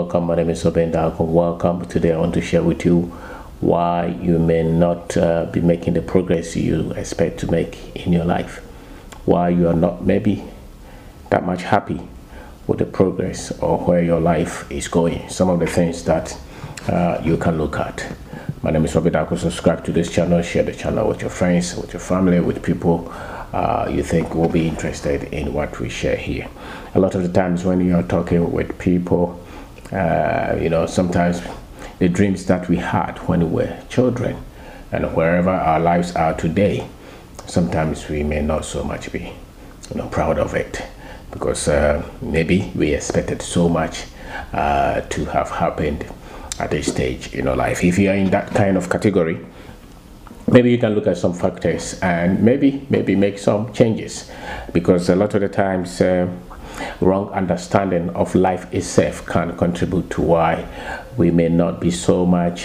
welcome. My name is Kwabena. Welcome. Today I want to share with you why you may not be making the progress you expect to make in your life. Why you are not maybe that much happy with the progress or where your life is going. Some of the things that you can look at. My name is Kwabena. Subscribe to this channel. Share the channel with your friends, with your family, with people you think will be interested in what we share here. A lot of the times when you're talking with people, sometimes the dreams that we had when we were children and wherever our lives are today, sometimes we may not so much be proud of it, because maybe we expected so much to have happened at this stage in our life. If you are in that kind of category, maybe you can look at some factors and maybe make some changes, because a lot of the times wrong understanding of life itself can contribute to why we may not be so much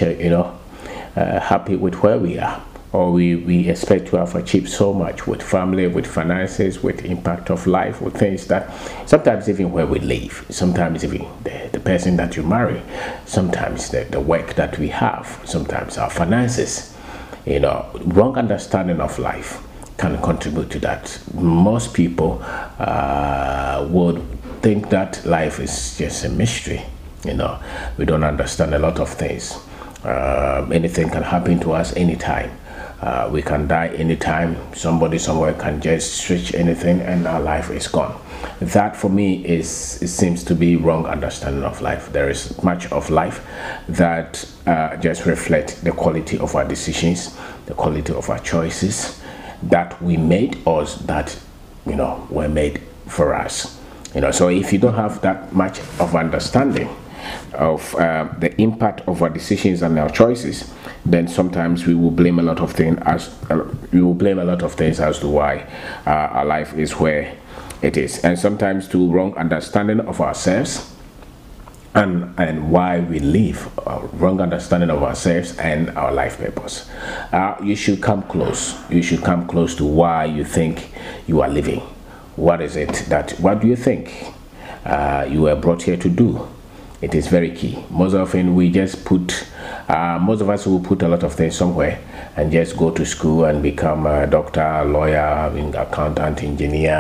happy with where we are, or we expect to have achieved so much with family, with finances, with impact of life, with things that sometimes even where we live, sometimes even the person that you marry, sometimes the work that we have, sometimes our finances. Wrong understanding of life can contribute to that. Most people would think that life is just a mystery. We don't understand a lot of things. Anything can happen to us anytime. We can die anytime. Somebody somewhere can just switch anything and our life is gone. That for me it seems to be wrong understanding of life. There is much of life that just reflect the quality of our decisions, the quality of our choices that we made, or that were made for us. So if you don't have that much of understanding of the impact of our decisions and our choices, then sometimes we will blame a lot of things as to why our life is where it is, and sometimes to wrong understanding of ourselves and why we live, wrong understanding of ourselves and our life purpose. You should come close. You should come close to why you think you are living. What is it what do you think you were brought here to do? It is very key. Most often we just put, most of us will put a lot of things somewhere and just go to school and become a doctor, lawyer, accountant, engineer,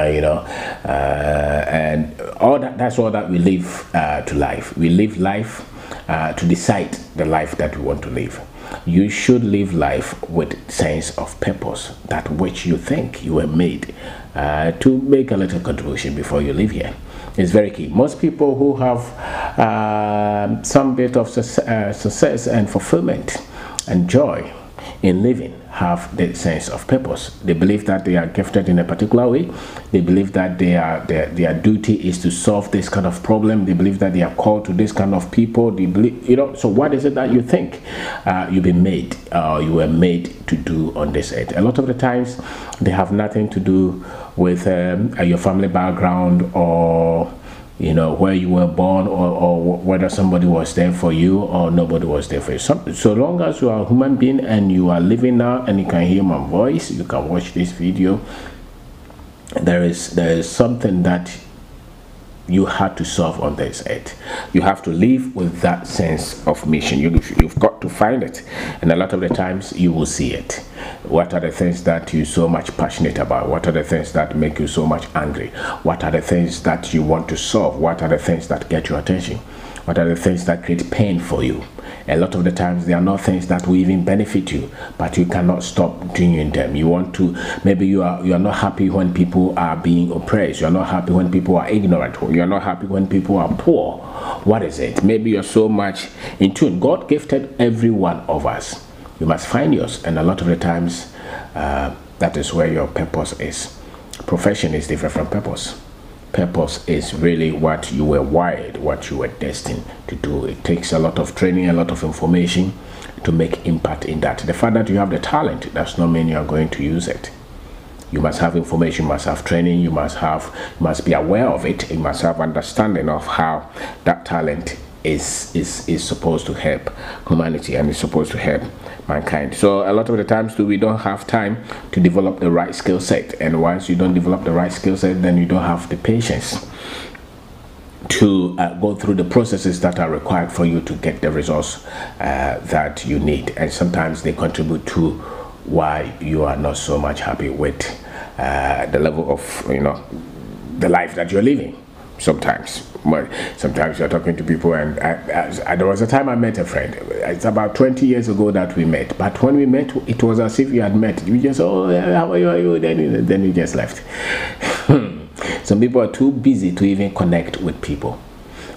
and all that. That's all that we live to life. We live life to decide the life that we want to live. You should live life with sense of purpose, that which you think you were made to make a little contribution before you leave here. It's very key. Most people who have some bit of success and fulfillment and joy in living have the sense of purpose. They believe that they are gifted in a particular way. They believe that their duty is to solve this kind of problem. They believe that they are called to this kind of people. They believe, so what is it that you think you've been made, you were made to do on this earth? A lot of the times they have nothing to do with your family background, or where you were born, or whether somebody was there for you or nobody was there for you. So long as you are a human being and you are living now and you can hear my voice, you can watch this video, there is something that you had to solve on this earth. You have to live with that sense of mission. You've got to find it, and a lot of the times you will see it. What are the things that you're so much passionate about? What are the things that make you so much angry? What are the things that you want to solve? What are the things that get your attention? What are the things that create pain for you? A lot of the times they are not things that will even benefit you, but you cannot stop doing them. You want to, maybe you are not happy when people are being oppressed. You are not happy when people are ignorant. You are not happy when people are poor. What is it? Maybe you're so much in tune. God gifted every one of us. You must find yours, and a lot of the times that is where your purpose is. Profession is different from purpose. Purpose is really what you were wired, what you were destined to do. It takes a lot of training, a lot of information to make impact in that. The fact that you have the talent does not mean you are going to use it. You must have information, you must have training, you must be aware of it, you must have understanding of how that talent is supposed to help humanity and is supposed to help mankind. So a lot of the times too, we don't have time to develop the right skill set, and once you don't develop the right skill set, then you don't have the patience to go through the processes that are required for you to get the results that you need, and sometimes they contribute to why you are not so much happy with the level of the life that you're living. Sometimes you're talking to people, and there was a time I met a friend. It's about 20 years ago that we met, but when we met, it was as if you had met. You just, oh, how are you? Then you just left. Some people are too busy to even connect with people.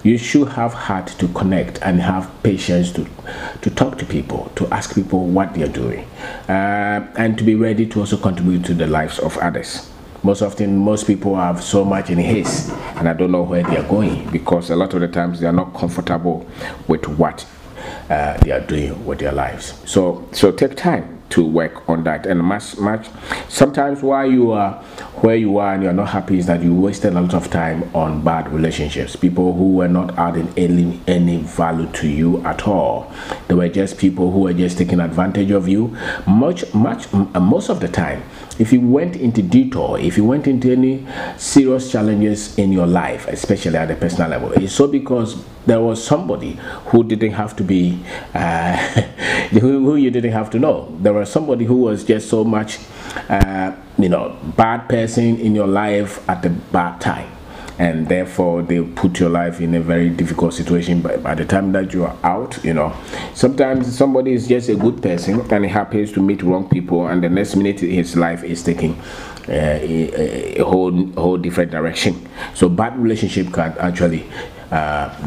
You should have heart to connect and have patience to talk to people, to ask people what they're doing, and to be ready to also contribute to the lives of others. Most often, most people have so much in haste, and I don't know where they are going, because a lot of the times they are not comfortable with what they are doing with their lives. So take time to work on that. And sometimes why you are where you are and you're not happy is that you wasted a lot of time on bad relationships, people who were not adding any value to you at all. They were just people who were just taking advantage of you. Most of the time, if you went into detour, if you went into any serious challenges in your life, especially at the personal level, it's so because there was somebody who didn't have to be who you didn't have to know. There was somebody who was just so much bad person in your life at the bad time, and therefore they put your life in a very difficult situation. But by the time that you are out, sometimes somebody is just a good person and he happens to meet wrong people, and the next minute his life is taking a whole different direction. So bad relationship can actually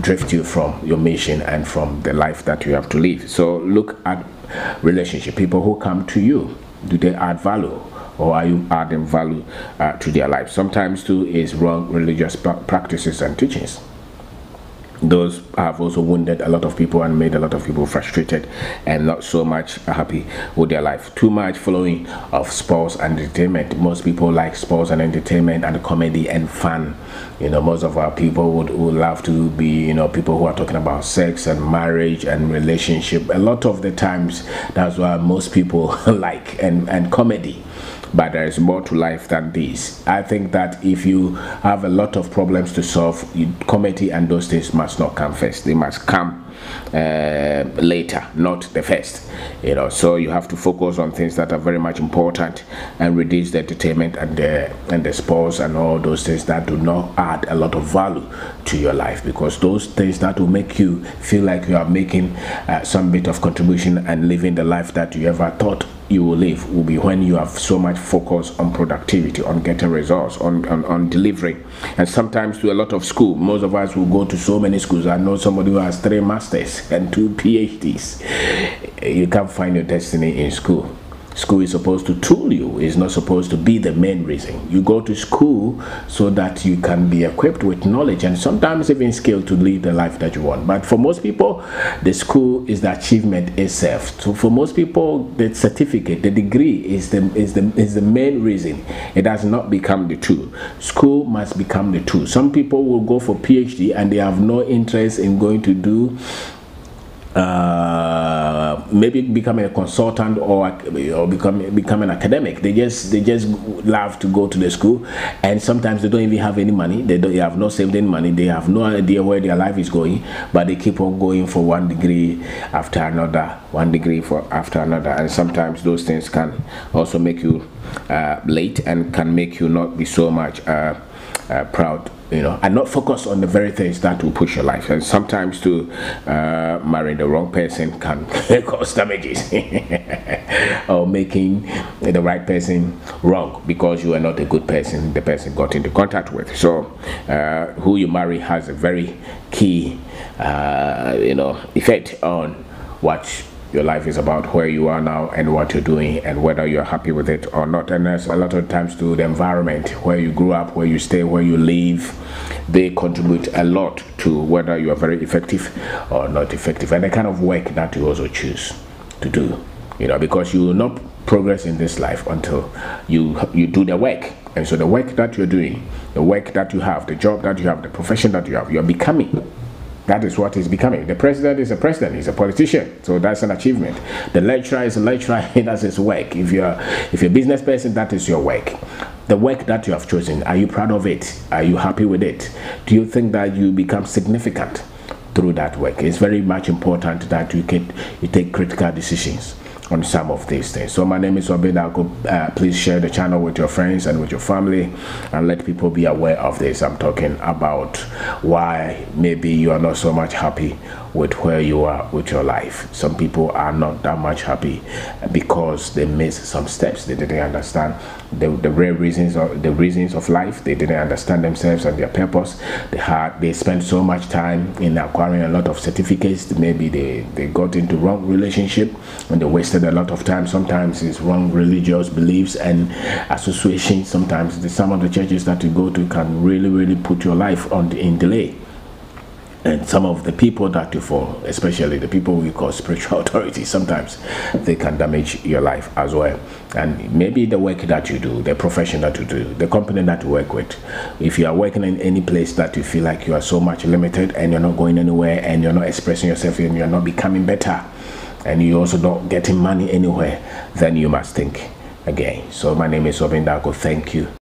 drift you from your mission and from the life that you have to live. So look at relationship. People who come to you, do they add value, or are you adding value to their life? Sometimes too is wrong religious practices and teachings. Those have also wounded a lot of people and made a lot of people frustrated and not so much happy with their life. Too much following of sports and entertainment. Most people like sports and entertainment and comedy and fun. Most of our people would love to be, people who are talking about sex and marriage and relationship. A lot of the times, that's why most people like and comedy. But there is more to life than this. I think that if you have a lot of problems to solve, comedy and those things must not come first. They must come later, not the first. So you have to focus on things that are very much important and reduce the entertainment and the sports and all those things that do not add a lot of value to your life, because those things that will make you feel like you are making some bit of contribution and living the life that you ever thought you will live will be when you have so much focus on productivity, on getting results, on delivering. And sometimes to a lot of school, most of us will go to so many schools. I know somebody who has 3 masters and 2 PhDs. You can't find your destiny in school. School is supposed to tool you. It's not supposed to be the main reason. You go to school so that you can be equipped with knowledge and sometimes even skill to live the life that you want. But for most people, the school is the achievement itself. So for most people, the certificate, the degree is the main reason. It does not become the tool. School must become the tool. Some people will go for PhD and they have no interest in going to do maybe becoming a consultant or become an academic. They just love to go to the school, and sometimes they don't even have any money. They have not saved any money. They have no idea where their life is going, but they keep on going for one degree after another, after another. And sometimes those things can also make you late and can make you not be so much proud, and not focus on the very things that will push your life. And sometimes to marry the wrong person can cause damages or making the right person wrong because you are not a good person the person got into contact with. So who you marry has a very key effect on what your life is about, where you are now and what you're doing and whether you're happy with it or not. And there's a lot of times to the environment where you grew up, where you stay, where you live. They contribute a lot to whether you are very effective or not effective, and the kind of work that you also choose to do, because you will not progress in this life until you do the work. And so the work that you're doing, the work that you have, the job that you have, the profession that you have, you're becoming. That is what he's becoming. The president is a president. He's a politician. So that's an achievement. The lecturer is a lecturer. That's his work. If you're a business person, that is your work. The work that you have chosen, are you proud of it? Are you happy with it? Do you think that you become significant through that work? It's very much important that you take critical decisions on some of these things. So my name is Kwabena. Please share the channel with your friends and with your family, and let people be aware of this. I'm talking about why maybe you are not so much happy with where you are with your life. Some people are not that much happy because they missed some steps. They didn't understand the real reasons of life. They didn't understand themselves and their purpose. They spent so much time in acquiring a lot of certificates. Maybe they got into wrong relationship and they wasted a lot of time. Sometimes it's wrong religious beliefs and associations. Sometimes some of the churches that you go to can really put your life in delay. And some of the people that you follow, especially the people we call spiritual authorities, sometimes they can damage your life as well. And maybe the work that you do, the profession that you do, the company that you work with, if you are working in any place that you feel like you are so much limited and you're not going anywhere and you're not expressing yourself and you're not becoming better, and you also not getting money anywhere, then you must think again. So my name is Kwabena. Thank you.